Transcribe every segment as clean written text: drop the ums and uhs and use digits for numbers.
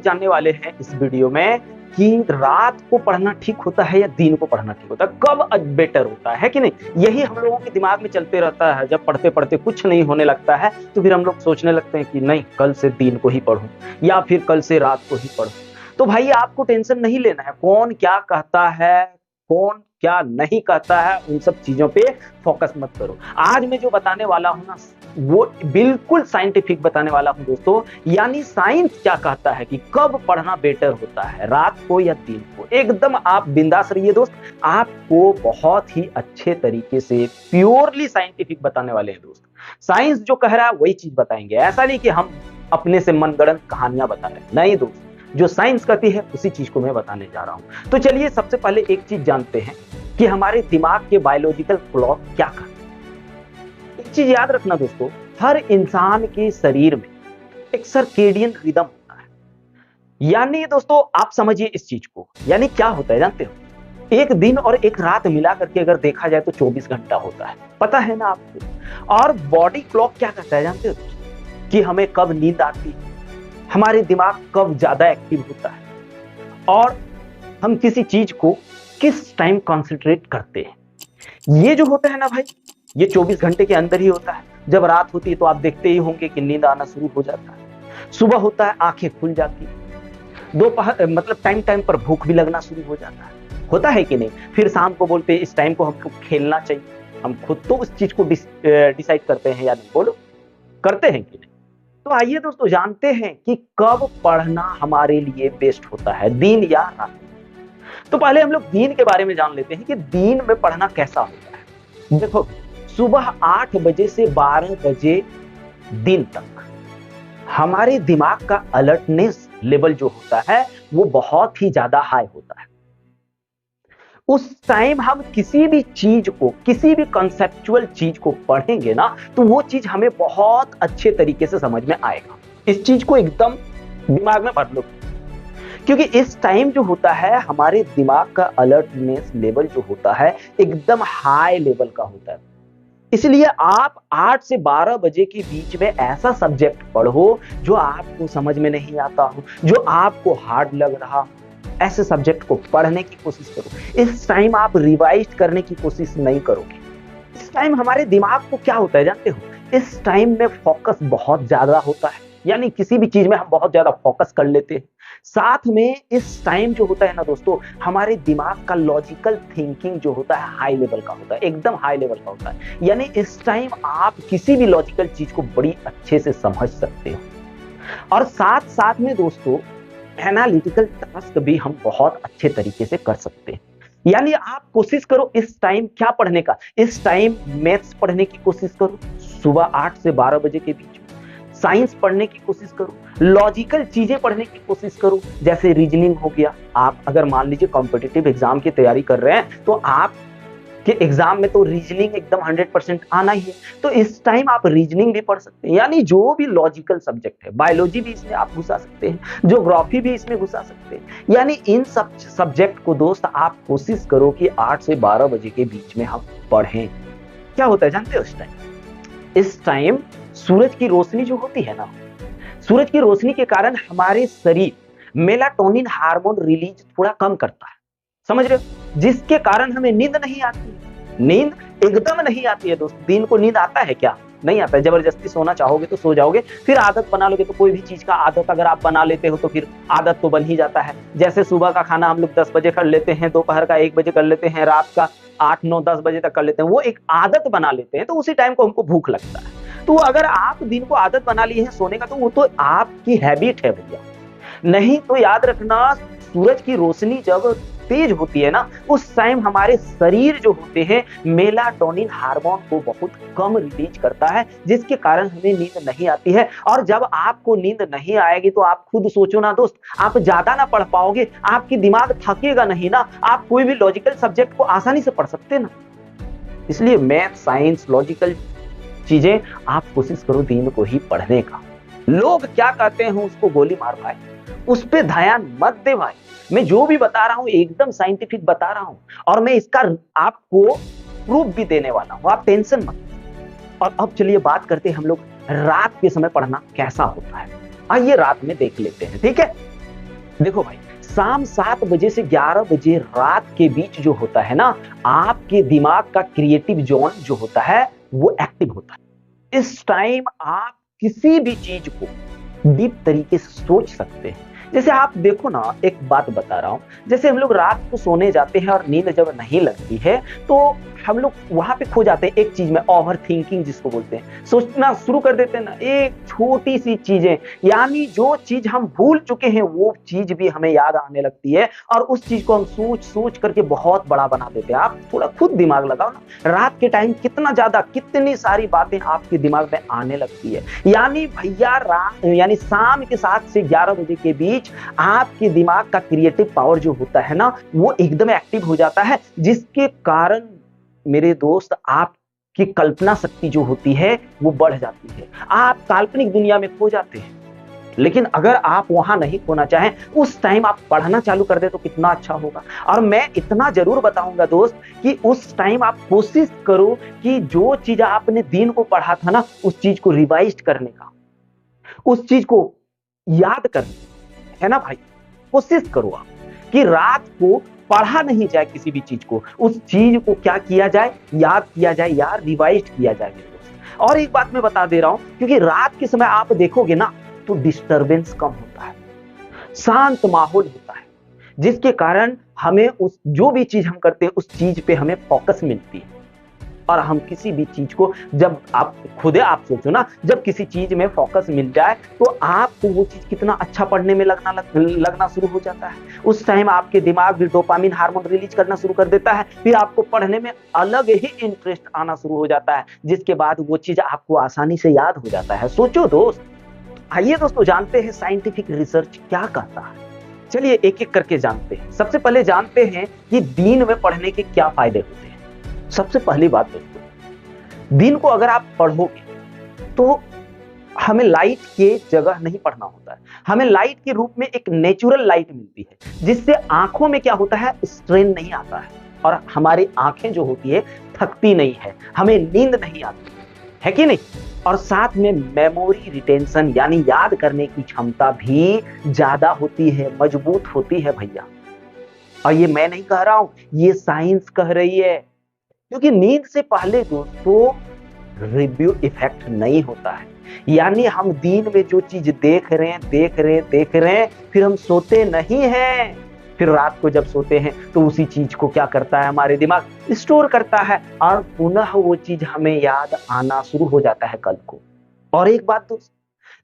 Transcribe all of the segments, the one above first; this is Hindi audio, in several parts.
जानने वाले हैं इस वीडियो में कि रात को पढ़ना ठीक होता है या दिन को पढ़ना ठीक होता है, कब बेटर होता है कि नहीं। यही हम लोगों के दिमाग में चलते रहता है। जब पढ़ते पढ़ते कुछ नहीं होने लगता है तो फिर हम लोग सोचने लगते हैं कि नहीं, कल से दिन को ही पढ़ूं या फिर कल से रात को ही पढ़ूं। तो भाई आपको टेंशन नहीं लेना है कौन क्या कहता है, कौन क्या नहीं कहता है, उन सब चीजों पे फोकस मत करो। आज मैं जो बताने वाला हूं ना, वो बिल्कुल साइंटिफिक बताने वाला हूं दोस्तों। यानी साइंस क्या कहता है कि कब पढ़ना बेटर होता है, रात को या दिन को। एकदम आप बिंदास रहिए दोस्त, आपको बहुत ही अच्छे तरीके से प्योरली साइंटिफिक बताने वाले हैं दोस्त। साइंस जो कह रहा है वही चीज बताएंगे, ऐसा नहीं कि हम अपने से मनगढ़ंत कहानियां बता रहे हैं, नहीं दोस्त। जो साइंस कहती है उसी चीज को मैं बताने जा रहा हूं। तो चलिए सबसे पहले एक चीज जानते हैं कि हमारे दिमाग के बायोलॉजिकल क्लॉक क्या कहते हैं। एक चीज याद रखना दोस्तों, हर इंसान के शरीर में एक सर्केडियन रिदम होता है। यानी दोस्तों आप समझिए इस चीज को, यानी क्या होता है जानते हो, एक दिन और एक रात मिला करके अगर देखा जाए तो 24 घंटा होता है, पता है ना आपको। और बॉडी क्लॉक क्या कहता है जानते हो, कि हमें कब नींद आती है, हमारे दिमाग कब ज्यादा एक्टिव होता है, और हम किसी चीज को किस टाइम कॉन्सेंट्रेट करते हैं। ये जो होता है ना भाई, ये 24 घंटे के अंदर ही होता है। जब रात होती है तो आप देखते ही होंगे कि नींद आना शुरू हो जाता है, सुबह होता है आंखें खुल जाती है, दोपहर मतलब टाइम टाइम पर भूख भी लगना शुरू हो जाता होता है कि नहीं। फिर शाम को बोलते हैं इस टाइम को हमको खेलना चाहिए, हम खुद तो उस चीज को डिसाइड करते हैं या नहीं, बोलो करते हैं कि नहीं। तो आइए दोस्तों जानते हैं कि कब पढ़ना हमारे लिए बेस्ट होता है, दिन या रात। तो पहले हम लोग दिन के बारे में जान लेते हैं कि दिन में पढ़ना कैसा होता है। देखो सुबह 8 बजे से 12 बजे दिन तक हमारे दिमाग का अलर्टनेस लेवल जो होता है वो बहुत ही ज्यादा हाई होता है। उस टाइम हम किसी भी चीज को, किसी भी कंसेप्चुअल चीज को पढ़ेंगे ना तो वो चीज हमें बहुत अच्छे तरीके से समझ में आएगा। इस चीज को एकदम दिमाग में भर लो, क्योंकि इस टाइम जो होता है हमारे दिमाग का अलर्टनेस लेवल जो होता है एकदम हाई लेवल का होता है। इसलिए आप 8 से 12 बजे के बीच में ऐसा सब्जेक्ट पढ़ो जो आपको समझ में नहीं आता हो, जो आपको हार्ड लग रहा हो, ऐसे सब्जेक्ट को पढ़ने की कोशिश करो। इस टाइम आप रिवाइज करने की कोशिश नहीं करोगे। इस टाइम हमारे दिमाग को क्या होता है जानते हो, इस टाइम में फोकस बहुत ज्यादा होता है, यानी किसी भी चीज में हम बहुत ज्यादा फोकस कर लेते हैं। साथ में इस टाइम जो होता है ना दोस्तों, हमारे दिमाग का लॉजिकल थिंकिंग जो होता है हाई लेवल का होता है, एकदम हाई लेवल का होता है। यानी इस टाइम आप किसी भी लॉजिकल चीज को बड़ी अच्छे से समझ सकते हो। और साथ साथ में दोस्तों एनालिटिकल टास्क भी हम बहुत अच्छे तरीके से कर सकते हैं। यानी आप कोशिश करो इस टाइम क्या पढ़ने का, इस टाइम मैथ्स पढ़ने की कोशिश करो सुबह 8 से 12 बजे के बीच में, साइंस पढ़ने की कोशिश करो, लॉजिकल चीजें पढ़ने की कोशिश करो, जैसे रीजनिंग हो गया। आप अगर मान लीजिए कॉम्पिटिटिव एग्जाम की तैयारी कर रहे हैं तो आप कि एग्जाम में तो रीजनिंग एकदम 100% आना ही है, तो इस टाइम आप रीजनिंग भी पढ़ सकते हैं। यानी जो भी लॉजिकल सब्जेक्ट है, बायोलॉजी भी इसमें आप घुसा सकते हैं, ज्योग्राफी भी इसमें घुसा सकते हैं। यानी इन सब सब्जेक्ट को दोस्त आप कोशिश करो कि 8 से 12 बजे के बीच में हम पढ़ें। क्या होता है जानते हो इस टाइम सूरज की रोशनी जो होती है ना, सूरज की रोशनी के कारण हमारे शरीर मेलाटोनिन हार्मोन रिलीज थोड़ा कम करता है, समझ रहे हो, जिसके कारण हमें नींद नहीं आती। नींद एकदम नहीं आती है दोस्त। दिन को नींद आता है क्या, नहीं आता है। जबरदस्ती सोना चाहोगे तो सो जाओगे, फिर आदत बना लोगे तो कोई भी चीज का आदत अगर आप बना लेते हो तो फिर आदत तो बन ही जाता है। जैसे सुबह का खाना हम लोग 10 बजे कर लेते हैं, दोपहर का 1 बजे कर लेते हैं, रात का 8, 9, 10 बजे तक कर लेते हैं, वो एक आदत बना लेते हैं, तो उसी टाइम को हमको भूख लगता है। तो अगर आप दिन को आदत बना ली है सोने का तो वो तो आपकी हैबिट है भैया। नहीं तो याद रखना, सूरज की रोशनी जब तेज होती है ना, उस टाइम हमारे शरीर जो होते हैं मेलाटोनिन हार्मोन को बहुत कम रिलीज करता है, जिसके कारण हमें नींद नहीं आती है। और जब आपको नींद नहीं आएगी तो आप खुद सोचो ना दोस्त, आप ज्यादा ना पढ़ पाओगे, आपकी दिमाग थकेगा नहीं ना, आप कोई भी लॉजिकल सब्जेक्ट को आसानी से पढ़ सकते ना। इसलिए मैथ, साइंस, लॉजिकल चीजें आप कोशिश करो दिन को ही पढ़ने का। लोग क्या कहते हैं उसको गोली मार भाई, उस पर ध्यान मत दे भाई। मैं जो भी बता रहा हूं एकदम साइंटिफिक बता रहा हूं, और मैं इसका आपको प्रूफ भी देने वाला हूं, आप टेंशन मत। और अब चलिए बात करते हैं हम लोग रात के समय पढ़ना कैसा होता है। आइए रात में देख लेते हैं, ठीक है। देखो भाई, शाम 7 बजे से 11 बजे रात के बीच जो होता है ना, आपके दिमाग का क्रिएटिव जोन जो होता है वो एक्टिव होता है। इस टाइम आप किसी भी चीज को डीप तरीके से सोच सकते हैं। जैसे आप देखो ना, एक बात बता रहा हूं, जैसे हम लोग रात को सोने जाते हैं और नींद जब नहीं लगती है तो हम लोग वहां पे खो जाते हैं एक चीज में, ओवर थिंकिंग जिसको बोलते हैं। सोचना शुरू कर देते हैं ना एक छोटी सी चीजें, यानी जो चीज हम भूल चुके हैं वो चीज भी हमें याद आने लगती है और उस चीज को हम सोच सोच करके बहुत बड़ा बना देते हैं। आप थोड़ा खुद दिमाग लगाओ ना, रात के टाइम कितना ज्यादा, कितनी सारी बातें आपके दिमाग में आने लगती है। यानी भैया यानी शाम के 7 से 11 बजे के बीच आपके दिमाग का क्रिएटिव पावर जो होता है ना वो एकदम एक्टिव हो जाता है, जिसके कारण मेरे दोस्त आपकी कल्पना शक्ति जो होती है वो बढ़ जाती है। आप काल्पनिक दुनिया में खो जाते हैं। लेकिन अगर आप वहां नहीं खोना चाहें, उस टाइम आप पढ़ना चालू कर दे तो कितना अच्छा होगा। और मैं इतना जरूर बताऊंगा दोस्त कि उस टाइम आप कोशिश करो कि जो चीज आपने दिन को पढ़ा था ना उस चीज को रिवाइज करने का, उस चीज को याद करने, है ना भाई। कोशिश करो आप कि रात को पढ़ा नहीं जाए किसी भी चीज को, उस चीज को क्या किया जाए, याद किया जाए यार, रिवाइज किया जाए मेरे दोस्त। और एक बात मैं बता दे रहा हूं, क्योंकि रात के समय आप देखोगे ना तो डिस्टरबेंस कम होता है, शांत माहौल होता है, जिसके कारण हमें उस जो भी चीज हम करते हैं उस चीज पे हमें फोकस मिलती है। और हम किसी भी चीज को, जब आप खुद आप सोचो ना, जब किसी चीज में फोकस मिल जाए तो आपको वो चीज कितना अच्छा पढ़ने में लगना शुरू हो जाता है। उस टाइम आपके दिमाग भी डोपामिन हार्मोन रिलीज करना शुरू कर देता है, फिर आपको पढ़ने में अलग ही इंटरेस्ट आना शुरू हो जाता है, जिसके बाद वो चीज आपको आसानी से याद हो जाता है। सोचो दोस्त। आइए दोस्तों जानते हैं साइंटिफिक रिसर्च क्या कहता है। चलिए एक एक करके जानते हैं। सबसे पहले जानते हैं कि दिन में पढ़ने के क्या फायदे होते हैं। सबसे पहली बात दोस्तों, दिन को अगर आप पढ़ोगे तो हमें लाइट के जगह नहीं पढ़ना होता है, हमें लाइट के रूप में एक नेचुरल लाइट मिलती है, जिससे आंखों में क्या होता है, स्ट्रेन नहीं आता है और हमारी आंखें जो होती है थकती नहीं है, हमें नींद नहीं आती है कि नहीं। और साथ में मेमोरी रिटेंशन यानी याद करने की क्षमता भी ज्यादा होती है, मजबूत होती है भैया। और ये मैं नहीं कह रहा हूं, ये साइंस कह रही है। क्योंकि नींद से पहले दोस्तों रिव्यू इफेक्ट नहीं होता है, यानी हम दिन में जो चीज देख रहे हैं फिर हम सोते नहीं हैं। फिर रात को जब सोते हैं तो उसी चीज को क्या करता है, हमारे दिमाग स्टोर करता है और पुनः वो चीज हमें याद आना शुरू हो जाता है कल को। और एक बात दोस्त,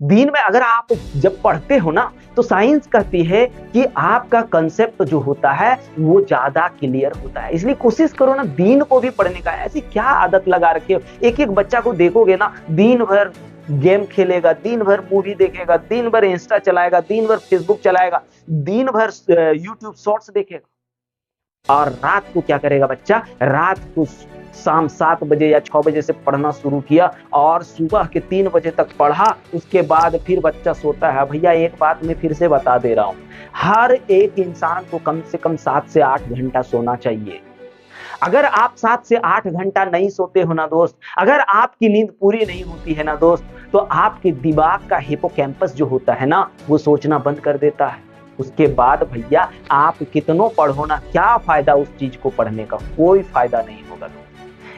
दिन में अगर आप जब पढ़ते हो ना तो साइंस कहती है कि आपका कंसेप्ट जो होता है वो ज्यादा क्लियर होता है। इसलिए कोशिश करो ना दिन को भी पढ़ने का। ऐसी क्या आदत लगा रखी हो, एक एक बच्चा को देखोगे ना दिन भर गेम खेलेगा, दिन भर मूवी देखेगा, दिन भर इंस्टा चलाएगा, दिन भर फेसबुक चलाएगा, दिन भर यूट्यूब शॉर्ट्स देखेगा। और रात को क्या करेगा बच्चा, रात को शाम 7 बजे या 6 बजे से पढ़ना शुरू किया और सुबह के 3 बजे तक पढ़ा, उसके बाद फिर बच्चा सोता है। भैया एक बात मैं फिर से बता दे रहा हूं, हर एक इंसान को कम से कम 7 से 8 घंटा सोना चाहिए। अगर आप 7 से 8 घंटा नहीं सोते हो ना दोस्त, अगर आपकी नींद पूरी नहीं होती है ना दोस्त, तो आपके दिमाग का हिपोकैम्पस जो होता है ना वो सोचना बंद कर देता है। उसके बाद भैया आप कितनों पढ़ो ना, क्या फायदा उस चीज को पढ़ने का, कोई फायदा नहीं होगा।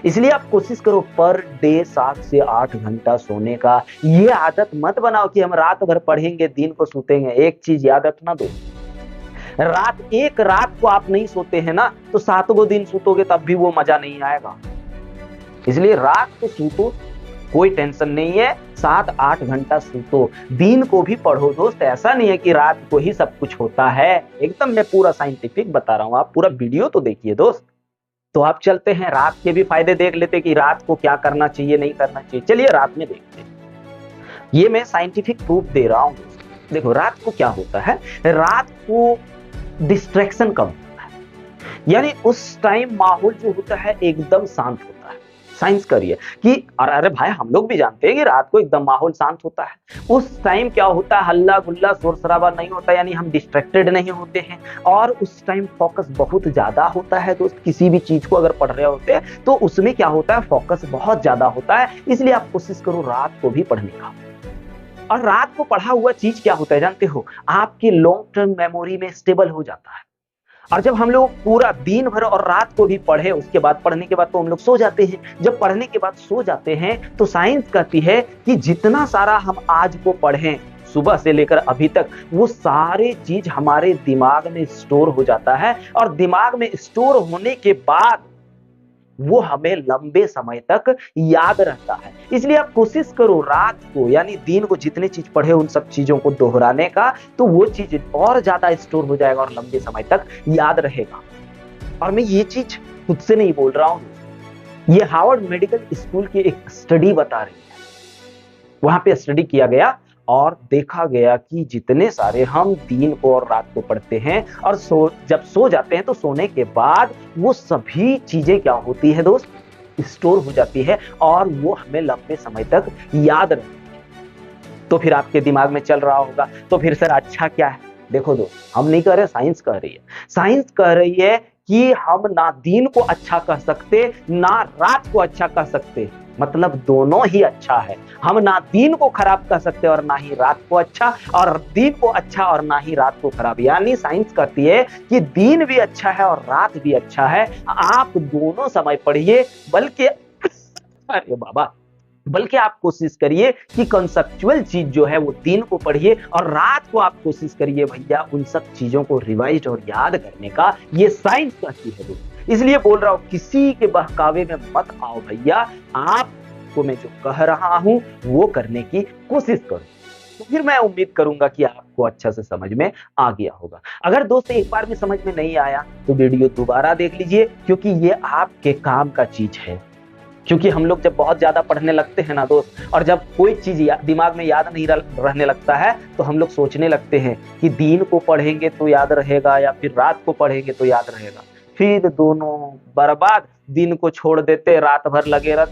इसलिए आप कोशिश करो पर डे 7 से 8 घंटा सोने का। ये आदत मत बनाओ कि हम रात भर पढ़ेंगे दिन को सोतेंगे। एक चीज याद रखना दोस्त, एक रात को आप नहीं सोते हैं ना तो 7 दिन सोतोगे तब भी वो मजा नहीं आएगा। इसलिए रात को सोतो, कोई टेंशन नहीं है, 7-8 घंटा सोतो, दिन को भी पढ़ो दोस्त। ऐसा नहीं है कि रात को ही सब कुछ होता है, एकदम मैं पूरा साइंटिफिक बता रहा हूं। आप पूरा वीडियो तो देखिए दोस्त। तो आप चलते हैं रात के भी फायदे देख लेते कि रात को क्या करना चाहिए नहीं करना चाहिए। चलिए रात में देखते हैं, ये मैं साइंटिफिक प्रूफ दे रहा हूं दोस्त। देखो रात को क्या होता है, रात को डिस्ट्रैक्शन कम होता है, यानी उस टाइम माहौल जो होता है एकदम शांत होता है। साइंस करिए कि अरे भाई हम लोग भी जानते हैं कि रात को एकदम माहौल शांत होता है। उस टाइम क्या होता है, हल्ला गुल्ला शोर शराबा नहीं होता, यानी हम डिस्ट्रैक्टेड नहीं होते हैं। और उस टाइम फोकस बहुत ज्यादा होता है दोस्त। किसी भी चीज को अगर पढ़ रहे होते हैं तो उसमें क्या होता है, फोकस बहुत ज्यादा होता है। इसलिए आप कोशिश करो रात को भी पढ़ने का। और रात को पढ़ा हुआ चीज क्या होता है जानते हो, आपकी लॉन्ग टर्म मेमोरी में स्टेबल हो जाता है। और जब हम लोग पूरा दिन भर और रात को भी पढ़े, उसके बाद पढ़ने के बाद तो हम लोग सो जाते हैं। जब पढ़ने के बाद सो जाते हैं तो साइंस कहती है कि जितना सारा हम आज को पढ़ें सुबह से लेकर अभी तक, वो सारे चीज हमारे दिमाग में स्टोर हो जाता है। और दिमाग में स्टोर होने के बाद वो हमें लंबे समय तक याद रहता है। इसलिए आप कोशिश करो रात को यानी दिन को जितनी चीज पढ़े उन सब चीजों को दोहराने का, तो वो चीज और ज्यादा स्टोर हो जाएगा और लंबे समय तक याद रहेगा। और मैं ये चीज खुद से नहीं बोल रहा हूं, ये हार्वर्ड मेडिकल स्कूल की एक स्टडी बता रही है। वहां पे स्टडी किया गया और देखा गया कि जितने सारे हम दिन को और रात को पढ़ते हैं और जब सो जाते हैं तो सोने के बाद वो सभी चीजें क्या होती है दोस्त, स्टोर हो जाती है और वो हमें लंबे समय तक याद रहती है। तो फिर आपके दिमाग में चल रहा होगा तो फिर सर अच्छा क्या है? देखो दोस्त, हम नहीं कह रहे, साइंस कह रही है। साइंस कह रही है कि हम ना दिन को अच्छा कह सकते ना रात को अच्छा कह सकते, मतलब दोनों ही अच्छा है। हम ना दिन को खराब कर सकते और ना ही रात को अच्छा, और दिन को अच्छा और ना ही रात को खराब। यानी साइंस कहती है कि दिन भी अच्छा है और रात भी अच्छा है। आप दोनों समय पढ़िए, बल्कि अरे बाबा, बल्कि आप कोशिश करिए कि कंसेप्चुअल चीज जो है वो दिन को पढ़िए और रात को आप कोशिश करिए भैया उन सब चीजों को रिवाइज और याद करने का। ये साइंस कहती है दोस्त। इसलिए बोल रहा हूं, किसी के बहकावे में मत आओ भैया, आपको मैं जो कह रहा हूं वो करने की कोशिश करो। तो फिर मैं उम्मीद करूंगा कि आपको अच्छा से समझ में आ गया होगा। अगर दोस्त एक बार में समझ में नहीं आया तो वीडियो दोबारा देख लीजिए, क्योंकि ये आपके काम का चीज है। क्योंकि हम लोग जब बहुत ज्यादा पढ़ने लगते हैं ना दोस्त, और जब कोई चीज दिमाग में याद नहीं रहने लगता है, तो हम लोग सोचने लगते हैं कि दिन को पढ़ेंगे तो याद रहेगा या फिर रात को पढ़ेंगे तो याद रहेगा। फिर दोनों बर्बाद, दिन को छोड़ देते, रात भर लगे रहते।